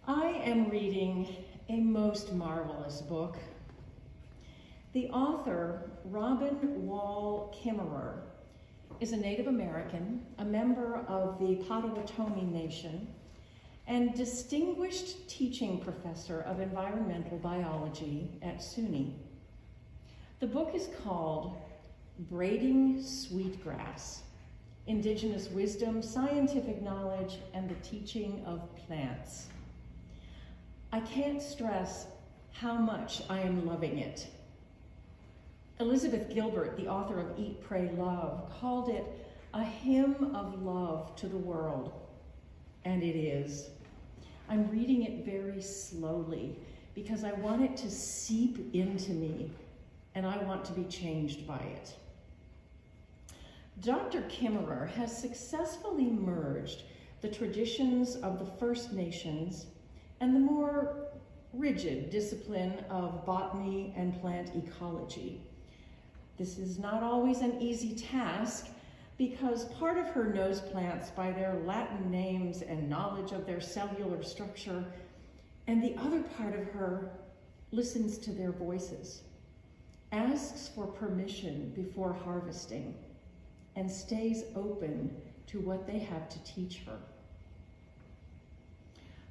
I am reading a most marvelous book. The author, Robin Wall Kimmerer, is a Native American, a member of the Potawatomi Nation, and distinguished teaching professor of environmental biology at SUNY. The book is called Braiding Sweetgrass: Indigenous Wisdom, Scientific Knowledge, and the Teaching of Plants. I can't stress how much I am loving it. Elizabeth Gilbert, the author of Eat, Pray, Love, called it a hymn of love to the world, and it is. I'm reading it very slowly because I want it to seep into me, and I want to be changed by it. Dr. Kimmerer has successfully merged the traditions of the First Nations and the more rigid discipline of botany and plant ecology. This is not always an easy task because part of her knows plants by their Latin names and knowledge of their cellular structure, and the other part of her listens to their voices, asks for permission before harvesting, and stays open to what they have to teach her.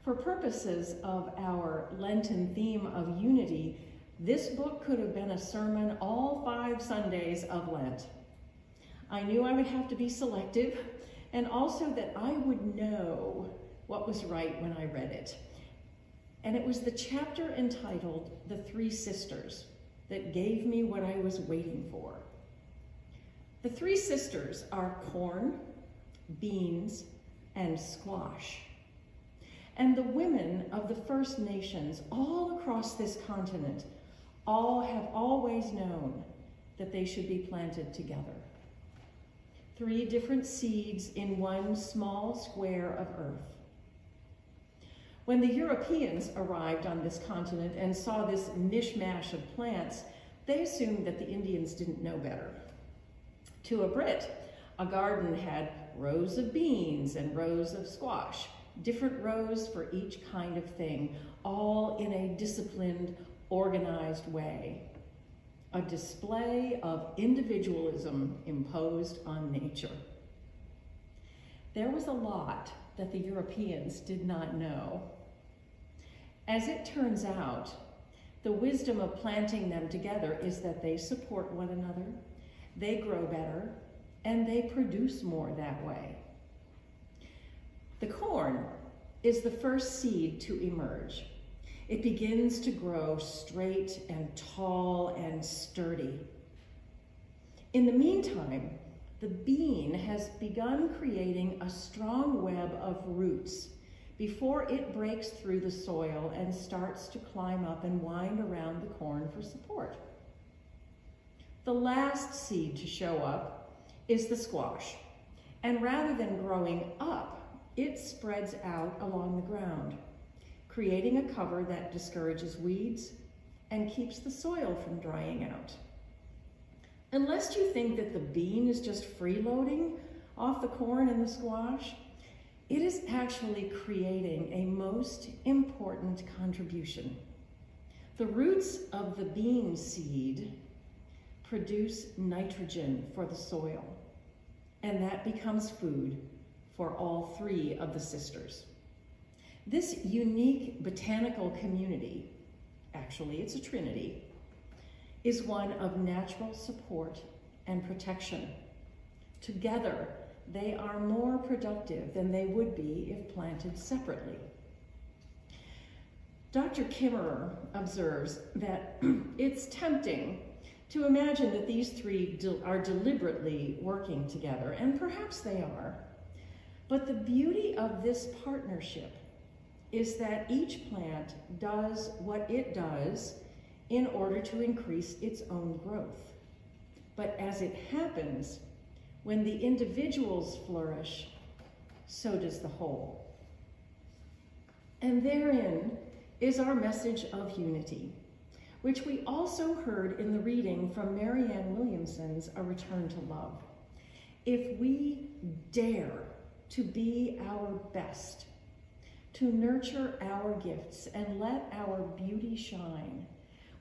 For purposes of our Lenten theme of unity, this book could have been a sermon all 5 Sundays of Lent. I knew I would have to be selective, and also that I would know what was right when I read it. And it was the chapter entitled The Three Sisters that gave me what I was waiting for. The three sisters are corn, beans, and squash. And the women of the First Nations all across this continent all have always known that they should be planted together. 3 different seeds in one small square of earth. When the Europeans arrived on this continent and saw this mishmash of plants, they assumed that the Indians didn't know better. To a Brit, a garden had rows of beans and rows of squash, different rows for each kind of thing, all in a disciplined, organized way. A display of individualism imposed on nature. There was a lot that the Europeans did not know. As it turns out, the wisdom of planting them together is that they support one another, they grow better, and they produce more that way. The corn is the first seed to emerge. It begins to grow straight and tall and sturdy. In the meantime, the bean has begun creating a strong web of roots before it breaks through the soil and starts to climb up and wind around the corn for support. The last seed to show up is the squash, and rather than growing up, it spreads out along the ground, creating a cover that discourages weeds and keeps the soil from drying out. Unless you think that the bean is just freeloading off the corn and the squash, it is actually creating a most important contribution. The roots of the bean seed produce nitrogen for the soil, and that becomes food for all 3 of the sisters. This unique botanical community, actually it's a trinity, is one of natural support and protection. Together, they are more productive than they would be if planted separately. Dr. Kimmerer observes that it's tempting to imagine that these 3 are deliberately working together, and perhaps they are. But the beauty of this partnership is that each plant does what it does in order to increase its own growth. But as it happens, when the individuals flourish, so does the whole. And therein is our message of unity, which we also heard in the reading from Marianne Williamson's A Return to Love. If we dare to be our best, to nurture our gifts and let our beauty shine,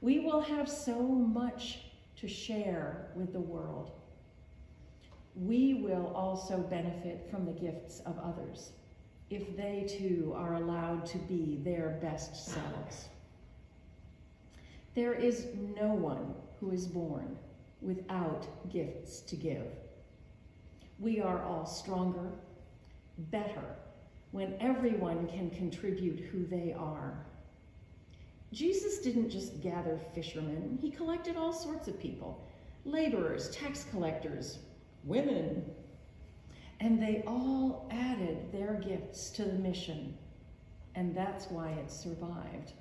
we will have so much to share with the world. We will also benefit from the gifts of others if they too are allowed to be their best selves. There is no one who is born without gifts to give. We are all stronger, better, when everyone can contribute who they are. Jesus didn't just gather fishermen. He collected all sorts of people, laborers, tax collectors, women, and they all added their gifts to the mission, and that's why it survived.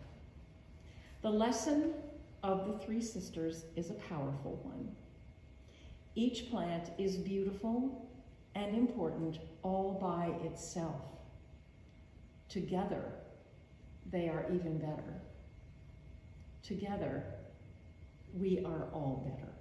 The lesson of the three sisters is a powerful one. Each plant is beautiful and important all by itself. Together, they are even better. Together, we are all better.